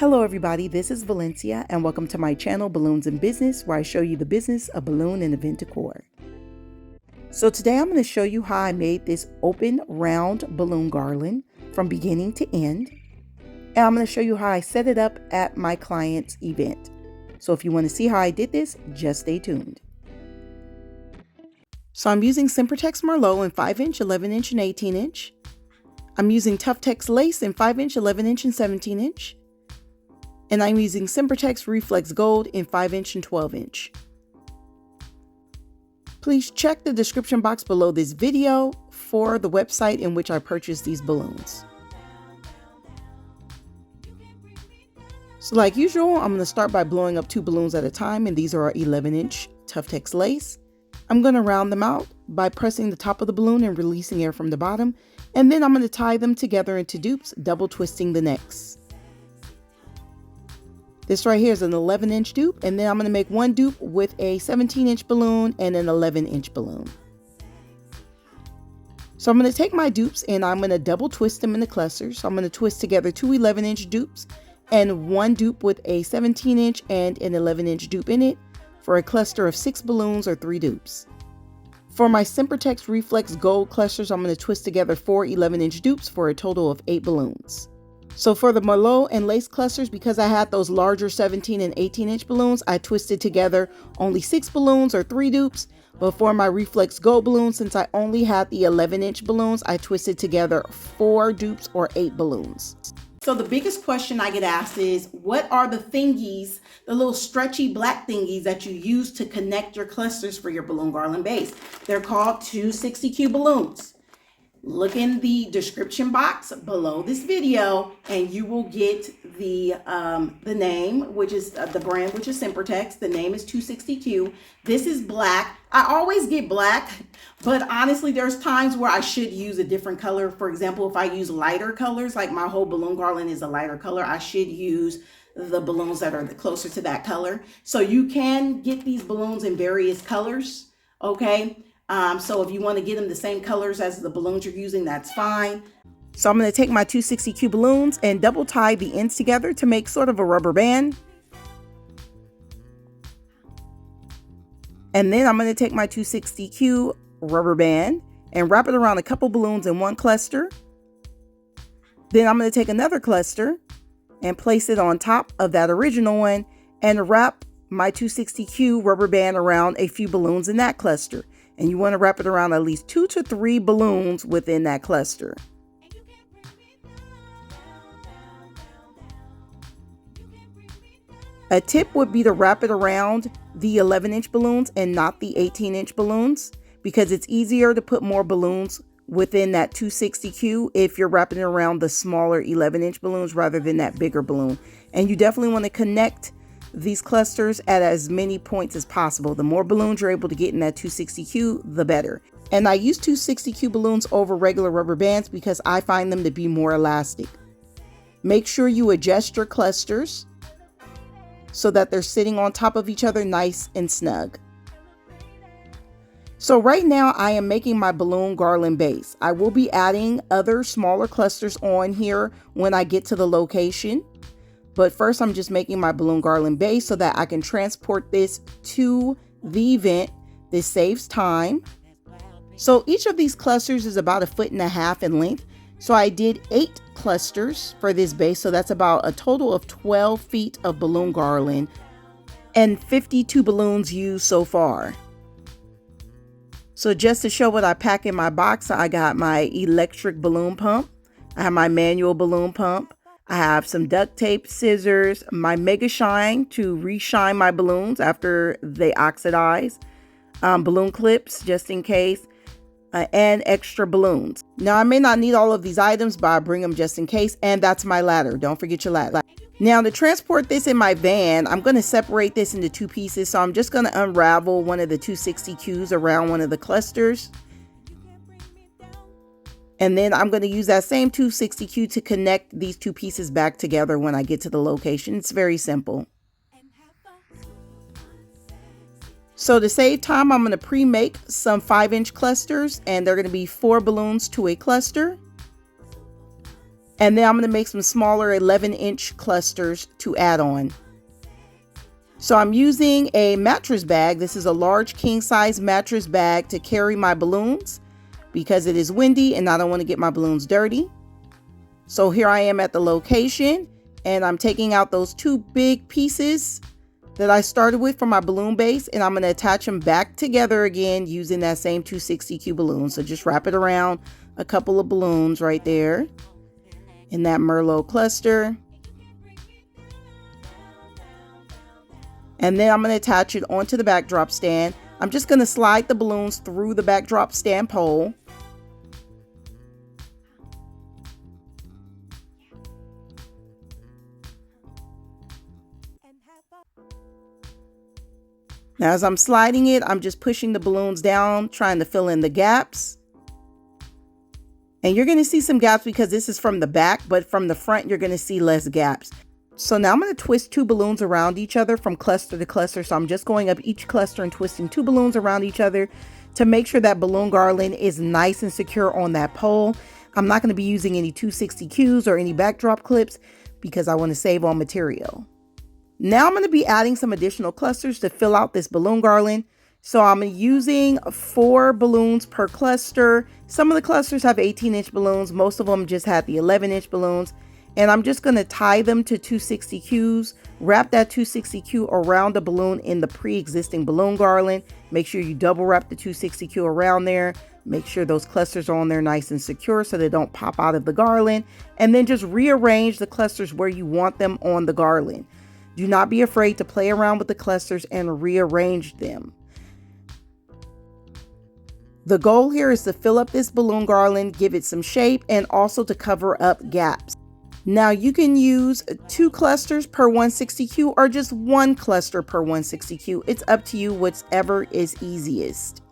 Hello everybody, this is Valencia and welcome to my channel Balloons in Business, where I show you the business of balloon and event decor. So today I'm going to show you how I made this open round balloon garland from beginning to end. And I'm going to show you how I set it up at my client's event. So if you want to see how I did this, just stay tuned. So I'm using Sempertex Merlot in 5-inch, 11-inch, and 18-inch. I'm using Tuftex lace in 5-inch, 11-inch, and 17-inch. And I'm using Sempertex Reflex Gold in 5-inch and 12-inch. Please check the description box below this video for the website in which I purchased these balloons. So like usual, I'm going to start by blowing up 2 balloons at a time, and these are our 11-inch Tuftex lace. I'm going to round them out by pressing the top of the balloon and releasing air from the bottom, and then I'm going to tie them together into dupes, double twisting the necks. This right here is an 11-inch dupe, and then I'm going to make one dupe with a 17-inch balloon and an 11-inch balloon. So I'm going to take my dupes and I'm going to double twist them in the clusters. So I'm going to twist together 2 11-inch dupes and one dupe with a 17-inch and an 11-inch dupe in it for a cluster of 6 balloons or 3 dupes. For my Sempertex Reflex Gold clusters, I'm going to twist together 4 11-inch dupes for a total of 8 balloons. So for the Merlot and lace clusters, because I had those larger 17 and 18-inch balloons, I twisted together only 6 balloons or 3 dupes. But for my Reflex Gold balloons, since I only had the 11-inch balloons, I twisted together 4 dupes or 8 balloons. So the biggest question I get asked is, what are the thingies, the little stretchy black thingies that you use to connect your clusters for your balloon garland base? They're called 260Q balloons. Look in the description box below this video and you will get the name, which is the brand, which is Sempertex. The name is 260Q. This is black. I always get black, but honestly, there's times where I should use a different color. For example, if I use lighter colors, like my whole balloon garland is a lighter color, I should use the balloons that are closer to that color. So you can get these balloons in various colors, okay? So if you want to get them the same colors as the balloons you're using, that's fine. So I'm going to take my 260Q balloons and double tie the ends together to make sort of a rubber band. And then I'm going to take my 260Q rubber band and wrap it around a couple balloons in one cluster. Then I'm going to take another cluster and place it on top of that original one and wrap my 260Q rubber band around a few balloons in that cluster. And you want to wrap it around at least 2 to 3 balloons within that cluster. A tip would be to wrap it around the 11-inch balloons and not the 18-inch balloons, because it's easier to put more balloons within that 260Q if you're wrapping it around the smaller 11-inch balloons rather than that bigger balloon. And you definitely want to connect these clusters at as many points as possible. The more balloons you're able to get in that 260Q, the better. And I use 260Q balloons over regular rubber bands because I find them to be more elastic. Make sure you adjust your clusters so that they're sitting on top of each other nice and snug. So right now I am making my balloon garland base. I will be adding other smaller clusters on here when I get to the location. But first, I'm just making my balloon garland base so that I can transport this to the event. This saves time. So each of these clusters is about 1.5 feet in length. So I did 8 clusters for this base. So that's about a total of 12 feet of balloon garland and 52 balloons used so far. So just to show what I pack in my box, I got my electric balloon pump. I have my manual balloon pump. I have some duct tape, scissors, my Mega Shine to reshine my balloons after they oxidize, balloon clips just in case, and extra balloons. Now I may not need all of these items, but I bring them just in case, and that's my ladder. Don't forget your ladder. Now to transport this in my van, I'm going to separate this into 2 pieces. So I'm just going to unravel one of the 260Qs around one of the clusters. And then I'm going to use that same 260Q to connect these 2 pieces back together when I get to the location. It's very simple. So to save time, I'm going to pre-make some 5-inch clusters, and they're going to be 4 balloons to a cluster. And then I'm going to make some smaller 11-inch clusters to add on. So I'm using a mattress bag. This is a large king size mattress bag to carry my balloons because it is windy and I don't want to get my balloons dirty. So here I am at the location and I'm taking out those 2 big pieces that I started with for my balloon base, and I'm going to attach them back together again using that same 260Q balloon. So just wrap it around a couple of balloons right there in that Merlot cluster. And then I'm going to attach it onto the backdrop stand. I'm just going to slide the balloons through the backdrop stand pole. Now as I'm sliding it, I'm just pushing the balloons down, trying to fill in the gaps. And you're going to see some gaps because this is from the back, but from the front, you're going to see less gaps. So now I'm going to twist 2 balloons around each other from cluster to cluster. So I'm just going up each cluster and twisting 2 balloons around each other to make sure that balloon garland is nice and secure on that pole. I'm not going to be using any 260Qs or any backdrop clips because I want to save on material. Now I'm going to be adding some additional clusters to fill out this balloon garland. So I'm using 4 balloons per cluster. Some of the clusters have 18-inch balloons. Most of them just had the 11-inch balloons. And I'm just going to tie them to 260Qs, wrap that 260Q around the balloon in the pre-existing balloon garland. Make sure you double wrap the 260Q around there. Make sure those clusters are on there nice and secure so they don't pop out of the garland. And then just rearrange the clusters where you want them on the garland. Do not be afraid to play around with the clusters and rearrange them. The goal here is to fill up this balloon garland, give it some shape, and also to cover up gaps. Now you can use 2 clusters per 160Q or just 1 cluster per 160Q. It's up to you, whatever is easiest.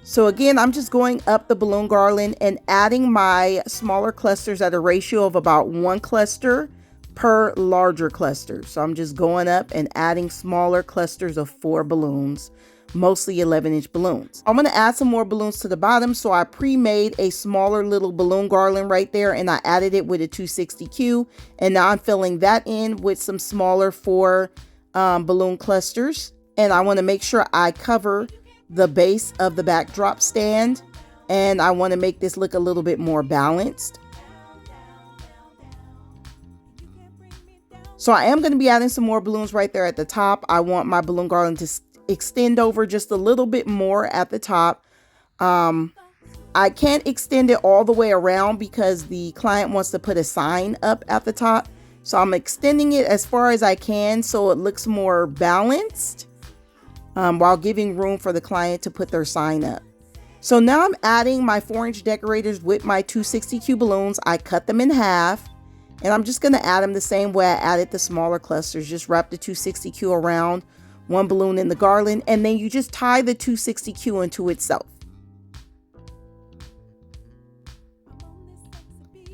So again, I'm just going up the balloon garland and adding my smaller clusters at a ratio of about 1 cluster per larger cluster. So I'm just going up and adding smaller clusters of 4 balloons, mostly 11-inch balloons. I'm going to add some more balloons to the bottom. So I pre-made a smaller little balloon garland right there and I added it with a 260Q. And now I'm filling that in with some smaller 4 balloon clusters. And I want to make sure I cover the base of the backdrop stand. And I want to make this look a little bit more balanced. So I am going to be adding some more balloons right there at the top. I want my balloon garland to extend over just a little bit more at the top. I can't extend it all the way around because the client wants to put a sign up at the top. So I'm extending it as far as I can so it looks more balanced while giving room for the client to put their sign up. So now I'm adding my 4-inch decorators with my 260Q balloons. I cut them in half. And I'm just going to add them the same way I added the smaller clusters. Just wrap the 260Q around 1 balloon in the garland, and then you just tie the 260Q into itself.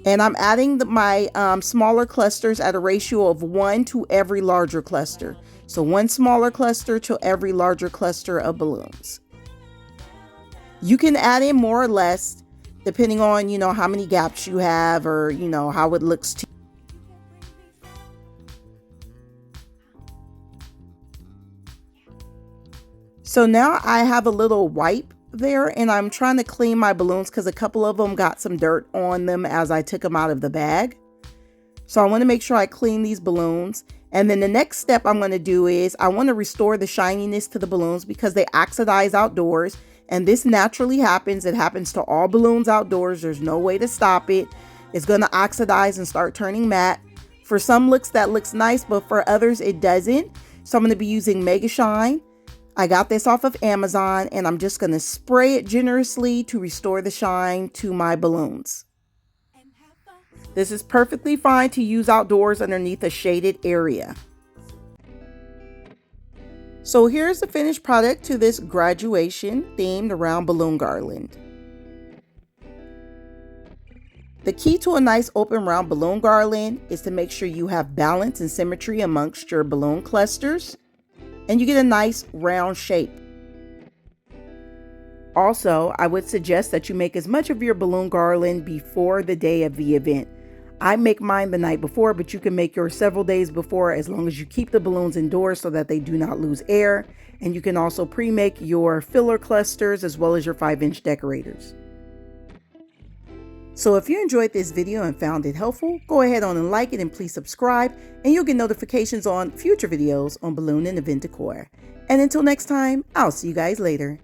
And I'm adding my smaller clusters at a ratio of 1 to every larger cluster. So 1 smaller cluster to every larger cluster of balloons. You can add in more or less depending on, how many gaps you have or, how it looks to you. So now I have a little wipe there and I'm trying to clean my balloons because a couple of them got some dirt on them as I took them out of the bag. So I want to make sure I clean these balloons. And then the next step I'm going to do is I want to restore the shininess to the balloons because they oxidize outdoors. And this naturally happens. It happens to all balloons outdoors. There's no way to stop it. It's going to oxidize and start turning matte. For some looks that looks nice, but for others it doesn't. So I'm going to be using Mega Shine. I got this off of Amazon and I'm just going to spray it generously to restore the shine to my balloons. This is perfectly fine to use outdoors underneath a shaded area. So here's the finished product to this graduation themed around balloon garland. The key to a nice open round balloon garland is to make sure you have balance and symmetry amongst your balloon clusters and you get a nice round shape. Also, I would suggest that you make as much of your balloon garland before the day of the event. I make mine the night before, but you can make yours several days before as long as you keep the balloons indoors so that they do not lose air. And you can also pre-make your filler clusters as well as your 5-inch decorators. So if you enjoyed this video and found it helpful, go ahead on and like it, and please subscribe, and you'll get notifications on future videos on balloon and event decor. And until next time, I'll see you guys later.